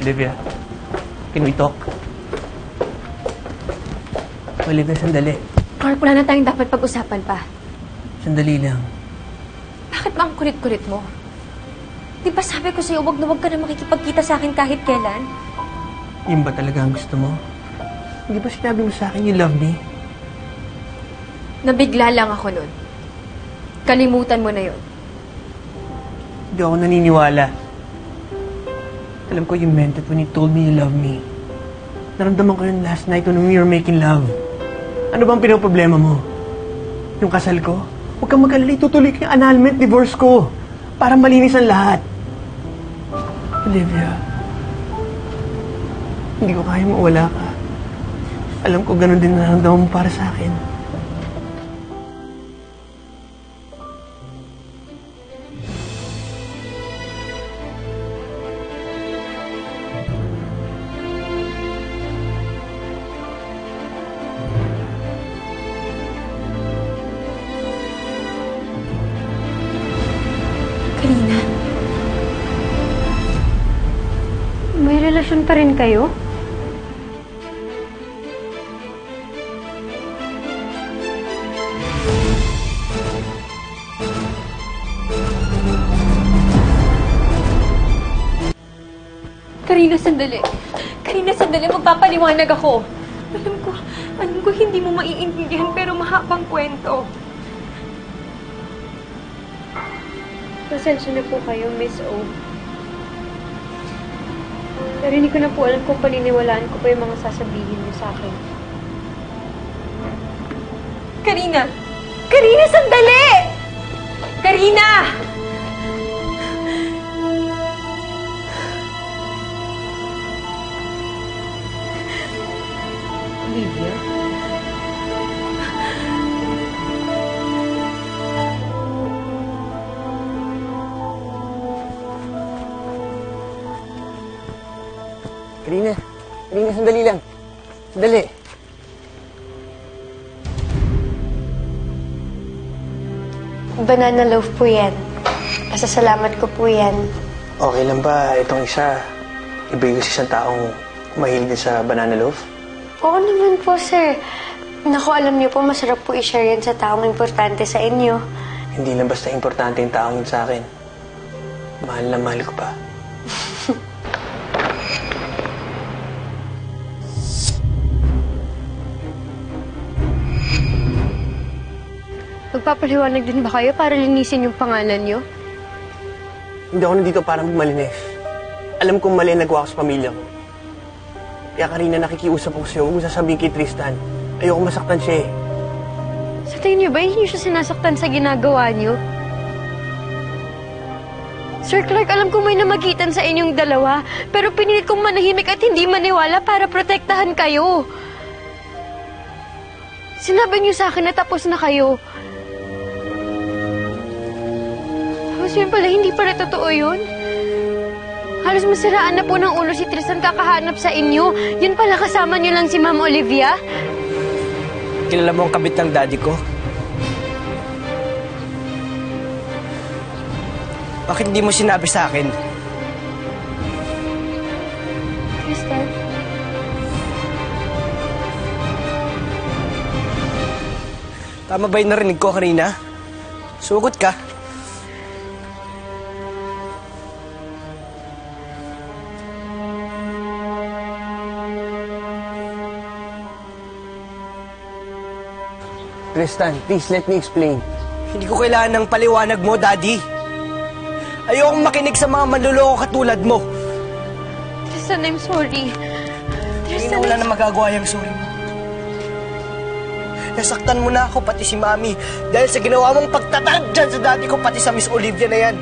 Olivia, can we talk? Olivia, sandali. Clark, wala na tayong dapat pag-usapan pa. Sandali lang. Bakit ba ang kulit-kulit mo? Di ba sabi ko sa'yo, wag na wag ka na makikipagkita sa akin kahit kailan? Yun ba talaga ang gusto mo? Hindi ba sinabi mo sa akin you love me? Nabigla lang ako nun. Kalimutan mo na yun. Hindi ako naniniwala. Alam ko you meant it when you told me you love me. Naramdaman ko yun last night when we were making love. Ano bang pinoproblema mo? Yung kasal ko? Huwag kang mag-alala, itutuloy ko yung annulment divorce ko. Para malinis ang lahat. Olivia, hindi ko kaya mawala ka. Alam ko ganun din nararamdaman mo para sa akin. Karina, may relasyon pa rin kayo? Karina, sandali. Karina, sandali. Magpapaliwanag ako. Alam ko hindi mo maiintindihan pero mahabang kwento. Pasensya na po kayo, Miss O. Pero hindi ko na po alam kung paniniwalaan ko pa yung mga sasabihin niyo sa akin. Karina! Karina, sandali! Karina! Olivia? Karina, sandali lang. Sandali. Banana loaf po yan. Pasasalamat ko po yan. Okay lang ba itong isa? Ibigay ko sa isang taong mahilig din sa banana loaf? Oo naman po, sir. Naku, alam niyo po, masarap po i-share yan sa taong importante sa inyo. Hindi lang basta importante yung taong yun sa akin. Mahal na mahal ko pa. Magpapaliwanag din ba kayo para linisin yung pangalan niyo? Hindi ako nandito para magmalinis. Alam kong mali ang nagawa ko sa pamilya ko. Kaya Karina, nakikiusap ako sa'yo. Huwag mo sasabihin kay Tristan. Ayoko masaktan siya eh. Sa tingin niyo ba, hindi niyo siya sinasaktan sa ginagawa niyo? Sir Clark, alam kong may namagitan sa inyong dalawa, pero pinilit kong manahimik at hindi maniwala para protektahan kayo. Sinabi niyo sa akin na tapos na kayo. Tapos yun pala, hindi pala totoo yun. Halos masiraan na po ng ulo si Tristan kakahanap sa inyo. Yun pala, kasama niyo lang si Ma'am Olivia? Kilala mo ang kabit ng daddy ko? Bakit hindi mo sinabi sa akin? Tristan? Tama ba yung narinig ko kanina? Sugot ka. Tristan, please let me explain. Hindi ko kailangan ng paliwanag mo, Daddy. Ayokong makinig sa mga manluloko katulad mo. Tristan, I'm sorry. Hindi na wala na magagawa yung sorry mo. Nasaktan mo na ako, pati si Mami, dahil sa ginawa mong pagtatag dyan sa daddy ko, pati sa Miss Olivia na yan.